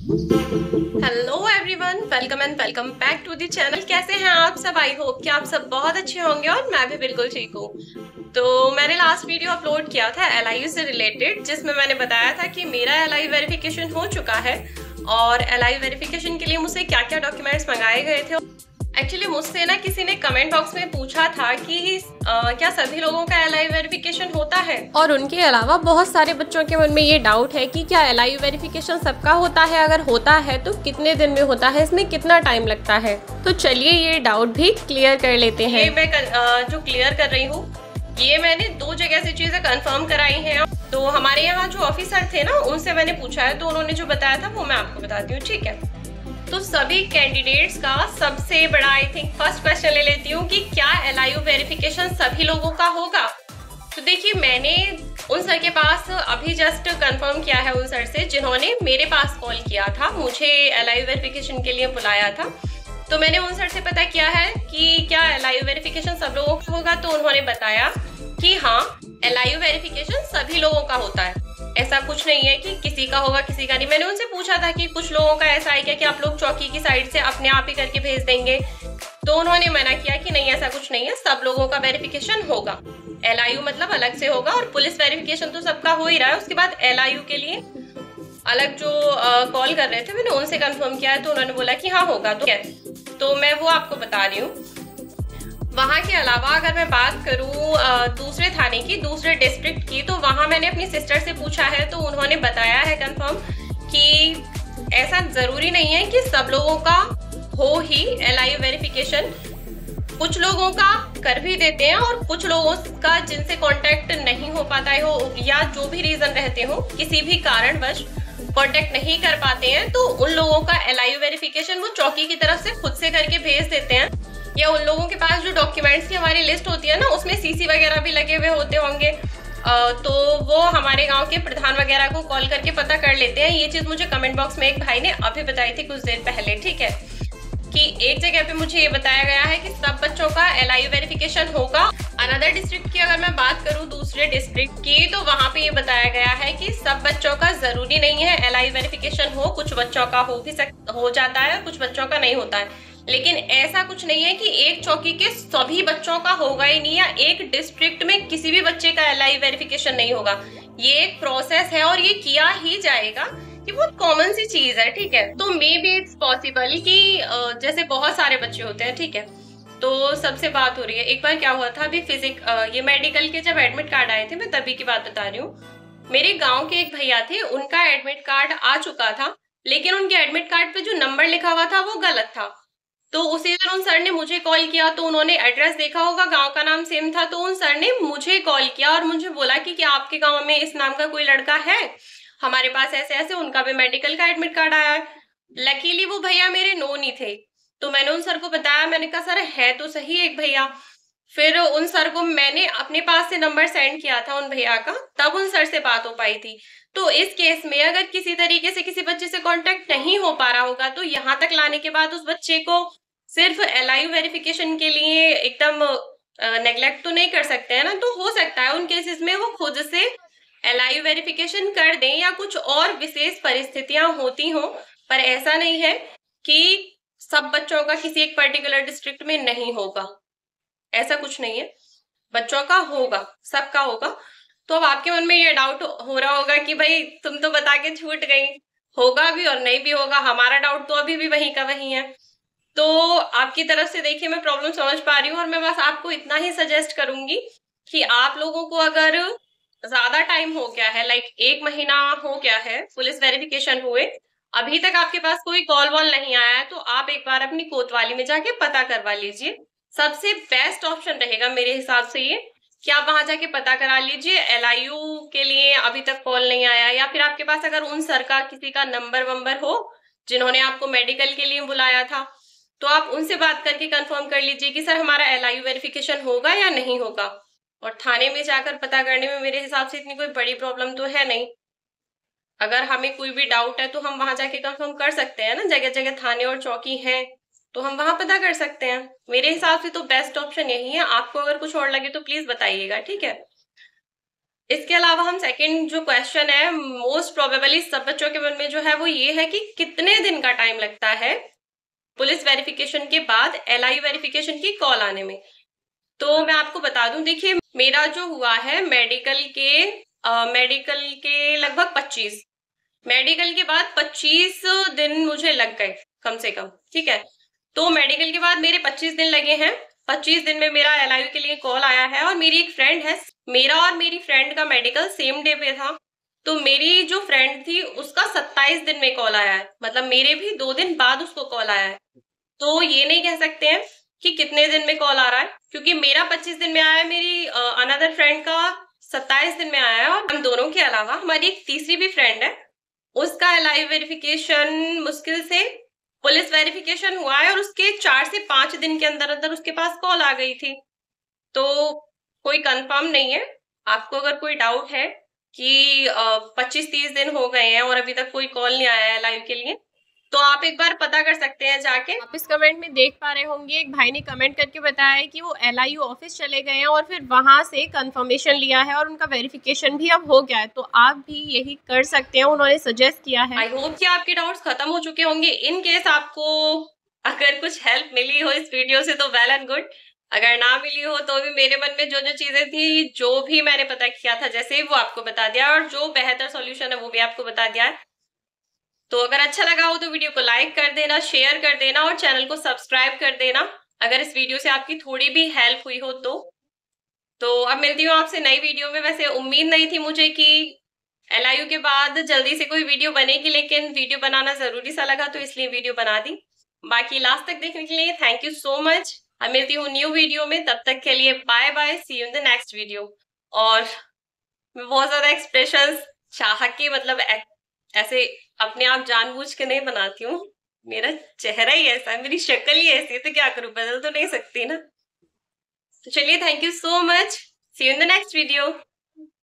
Hello everyone, welcome and welcome back to the channel. कैसे हैं आप सब? आई होप कि आप सब बहुत अच्छे होंगे और मैं भी बिल्कुल ठीक हूँ। तो मैंने लास्ट वीडियो अपलोड किया था एलआईयू से रिलेटेड, जिसमें मैंने बताया था कि मेरा एलआईयू वेरिफिकेशन हो चुका है और एलआईयू वेरिफिकेशन के लिए मुझसे क्या क्या डॉक्यूमेंट्स मंगाए गए थे। एक्चुअली मुझसे ना किसी ने कमेंट बॉक्स में पूछा था कि क्या सभी लोगों का एलआईयू वेरिफिकेशन होता है, और उनके अलावा बहुत सारे बच्चों के मन में ये डाउट है कि क्या एलआईयू वेरिफिकेशन सबका होता है, अगर होता है तो कितने दिन में होता है, इसमें कितना टाइम लगता है। तो चलिए ये डाउट भी क्लियर कर लेते हैं। ये मैं जो क्लियर कर रही हूँ, ये मैंने 2 जगह से चीजें कंफर्म कराई हैं। तो हमारे यहाँ जो ऑफिसर थे ना, उनसे मैंने पूछा है, तो उन्होंने जो बताया था वो मैं आपको बताती हूँ, ठीक है। तो सभी कैंडिडेट्स का सबसे बड़ा आई थिंक फर्स्ट क्वेश्चन ले लेती हूँ कि क्या एलआईयू वेरिफिकेशन सभी लोगों का होगा। तो देखिए, मैंने उन सर के पास अभी जस्ट कंफर्म किया है, उन सर से जिन्होंने मेरे पास कॉल किया था, मुझे एलआईयू वेरिफिकेशन के लिए बुलाया था। तो मैंने उन सर से पता किया है कि क्या एलआईयू वेरिफिकेशन सब लोगों का होगा, तो उन्होंने बताया कि हाँ, एलआईयू वेरिफिकेशन सभी लोगों का होता है। ऐसा कुछ नहीं है कि किसी का होगा किसी का नहीं। मैंने उनसे पूछा था कि कुछ लोगों का ऐसा है क्या कि आप लोग चौकी की साइड से अपने आप ही करके भेज देंगे, तो उन्होंने मना किया कि नहीं, ऐसा कुछ नहीं है, सब लोगों का वेरिफिकेशन होगा। एलआईयू मतलब अलग से होगा, और पुलिस वेरिफिकेशन तो सबका हो ही रहा है। उसके बाद एलआईयू के लिए अलग जो कॉल कर रहे थे, मैंने उनसे कंफर्म किया है, तो उन्होंने बोला कि हाँ होगा। तो मैं वो आपको बता रही हूँ। वहाँ के अलावा अगर मैं बात करूँ दूसरे थाने की, दूसरे डिस्ट्रिक्ट की, तो वहाँ मैंने अपनी सिस्टर से पूछा है, तो उन्होंने बताया है कंफर्म कि ऐसा जरूरी नहीं है कि सब लोगों का हो ही एलआईयू वेरिफिकेशन। कुछ लोगों का कर भी देते हैं और कुछ लोगों का जिनसे कांटेक्ट नहीं हो पाता हो, या जो भी रीजन रहते हो, किसी भी कारणवश कांटेक्ट नहीं कर पाते हैं, तो उन लोगों का एलआईयू वेरिफिकेशन वो चौकी की तरफ से खुद से करके भेज देते हैं। या उन लोगों के पास जो डॉक्यूमेंट्स की हमारी लिस्ट होती है ना, उसमें सीसी वगैरह भी लगे हुए होते होंगे, तो वो हमारे गांव के प्रधान वगैरह को कॉल करके पता कर लेते हैं। ये चीज मुझे कमेंट बॉक्स में एक भाई ने अभी बताई थी कुछ देर पहले, ठीक है, कि एक जगह पे मुझे ये बताया गया है कि सब बच्चों का एलआईयू वेरिफिकेशन होगा। अनदर डिस्ट्रिक्ट की अगर मैं बात करूं, दूसरे डिस्ट्रिक्ट की, तो वहां पे ये बताया गया है कि सब बच्चों का जरूरी नहीं है एलआईयू वेरिफिकेशन हो, कुछ बच्चों का हो जाता है और कुछ बच्चों का नहीं होता है। लेकिन ऐसा कुछ नहीं है कि एक चौकी के सभी बच्चों का होगा ही नहीं, या एक डिस्ट्रिक्ट में किसी भी बच्चे का एलआईयू वेरिफिकेशन नहीं होगा। ये एक प्रोसेस है और ये किया ही जाएगा, ये बहुत कॉमन सी चीज है, ठीक है। तो मे बी इट्स पॉसिबल कि जैसे बहुत सारे बच्चे होते हैं, ठीक है, तो सबसे बात हो रही है। एक बार क्या हुआ था, अभी ये मेडिकल के जब एडमिट कार्ड आए थे, मैं तभी की बात बता रही हूँ। मेरे गांव के एक भैया थे, उनका एडमिट कार्ड आ चुका था, लेकिन उनके एडमिट कार्ड पे जो नंबर लिखा हुआ था वो गलत था। तो उसी दिन उन सर ने मुझे कॉल किया, तो उन्होंने एड्रेस देखा होगा, गांव का नाम सेम था, तो उन सर ने मुझे कॉल किया और मुझे बोला कि क्या आपके गांव में इस नाम का कोई लड़का है, हमारे पास ऐसे ऐसे उनका भी मेडिकल का एडमिट कार्ड आया है। लकीली वो भैया मेरे नोन ही थे, तो मैंने उन सर को बताया, मैंने कहा सर है तो सही एक भैया। फिर उन सर को मैंने अपने पास से नंबर सेंड किया था उन भैया का, तब उन सर से बात हो पाई थी। तो इस केस में अगर किसी तरीके से किसी बच्चे से कांटेक्ट नहीं हो पा रहा होगा, तो यहाँ तक लाने के बाद उस बच्चे को सिर्फ एलआईयू वेरिफिकेशन के लिए एकदम नेग्लेक्ट तो नहीं कर सकते हैं ना। तो हो सकता है उन केसेस में वो खुद से एलआईयू वेरिफिकेशन कर दें, या कुछ और विशेष परिस्थितियां होती हों, पर ऐसा नहीं है कि सब बच्चों का किसी एक पर्टिकुलर डिस्ट्रिक्ट में नहीं होगा। ऐसा कुछ नहीं है, बच्चों का होगा, सबका होगा। तो अब आपके मन में ये डाउट हो रहा होगा कि भाई तुम तो बता के छूट गई, होगा भी और नहीं भी होगा। हमारा डाउट तो अभी भी वहीं का वहीं है। तो आपकी तरफ से देखिए, मैं प्रॉब्लम समझ पा रही हूँ, और मैं बस आपको इतना ही सजेस्ट करूंगी कि आप लोगों को अगर ज्यादा टाइम हो गया है, लाइक 1 महीना हो गया है पुलिस वेरिफिकेशन हुए, अभी तक आपके पास कोई कॉल वॉल नहीं आया है, तो आप एक बार अपनी कोतवाली में जाके पता करवा लीजिए। सबसे बेस्ट ऑप्शन रहेगा मेरे हिसाब से ये कि आप वहां जाके पता करा लीजिए। एलआईयू के लिए अभी तक कॉल नहीं आया, या फिर आपके पास अगर उन सर का किसी का नंबर वंबर हो जिन्होंने आपको मेडिकल के लिए बुलाया था, तो आप उनसे बात करके कंफर्म कर लीजिए कि सर हमारा एलआईयू वेरिफिकेशन होगा या नहीं होगा। और थाने में जाकर पता करने में मेरे हिसाब से इतनी कोई बड़ी प्रॉब्लम तो है नहीं। अगर हमें कोई भी डाउट है तो हम वहां जाके कंफर्म कर सकते हैं ना, जगह जगह थाने और चौकी हैं, तो हम वहां पता कर सकते हैं। मेरे हिसाब से तो बेस्ट ऑप्शन यही है। आपको अगर कुछ और लगे तो प्लीज बताइएगा, ठीक है। इसके अलावा हम सेकंड जो क्वेश्चन है, मोस्ट प्रोबेबली सब बच्चों के मन में जो है वो ये है कि कितने दिन का टाइम लगता है पुलिस वेरिफिकेशन के बाद एलआई वेरिफिकेशन की कॉल आने में। तो मैं आपको बता दूं, देखिए मेरा जो हुआ है मेडिकल के लगभग 25, मेडिकल के बाद 25 दिन मुझे लग गए कम से कम, ठीक है। तो मेडिकल के बाद मेरे 25 दिन लगे हैं। 25 दिन में मेरा एलआईयू के लिए कॉल आया है, और मेरी एक फ्रेंड है, मेरा और मेरी फ्रेंड का मेडिकल सेम डे पे था। तो मेरी जो फ्रेंड थी उसका 27 दिन में कॉल आया है, मतलब मेरे भी 2 दिन बाद उसको कॉल आया है। तो ये नहीं कह सकते हैं कि कितने दिन में कॉल आ रहा है, क्योंकि मेरा 25 दिन में आया है, मेरी अनदर फ्रेंड का 27 दिन में आया है। और हम दोनों के अलावा हमारी एक तीसरी भी फ्रेंड है, उसका एलआई वेरिफिकेशन मुश्किल से पुलिस वेरिफिकेशन हुआ है, और उसके 4 से 5 दिन के अंदर अंदर उसके पास कॉल आ गई थी। तो कोई कंफर्म नहीं है। आपको अगर कोई डाउट है कि 25-30 दिन हो गए हैं और अभी तक कोई कॉल नहीं आया है लाइव के लिए, तो आप एक बार पता कर सकते हैं जाके। आप इस कमेंट में देख पा रहे होंगे, एक भाई ने कमेंट करके बताया है कि वो एलआईयू ऑफिस चले गए हैं और फिर वहां से कंफर्मेशन लिया है और उनका वेरिफिकेशन भी अब हो गया है। तो आप भी यही कर सकते हैं, उन्होंने सजेस्ट किया है। आई होप कि आपके डाउट्स खत्म हो चुके होंगे। इन केस आपको अगर कुछ हेल्प मिली हो इस वीडियो से तो वेल एंड गुड, अगर ना मिली हो तो भी मेरे मन में जो जो चीजें थी, जो भी मैंने पता किया था जैसे, वो आपको बता दिया, और जो बेहतर सॉल्यूशन है वो भी आपको बता दिया है। तो अगर अच्छा लगा हो तो वीडियो को लाइक कर देना, शेयर कर देना और चैनल को सब्सक्राइब कर देना, अगर इस वीडियो से आपकी थोड़ी भी हेल्प हुई हो तो अब मिलती हूँ आपसे नई वीडियो में। वैसे उम्मीद नहीं थी मुझे कि एलआईयू के बाद जल्दी से कोई वीडियो बनेगी, लेकिन वीडियो बनाना जरूरी सा लगा तो इसलिए वीडियो बना दी। बाकी लास्ट तक देखने के लिए थैंक यू सो मच। अब मिलती हूँ न्यू वीडियो में, तब तक के लिए bye bye, see you in the next video. और मैं बहुत ज्यादा एक्सप्रेशंस चाह के, मतलब ऐसे अपने आप जानबूझ के नहीं बनाती हूँ, मेरा चेहरा ही ऐसा है, मेरी शक्ल ही ऐसी है, तो क्या करूं, बदल तो नहीं सकती ना। तो चलिए, thank you so much, see you in the next video.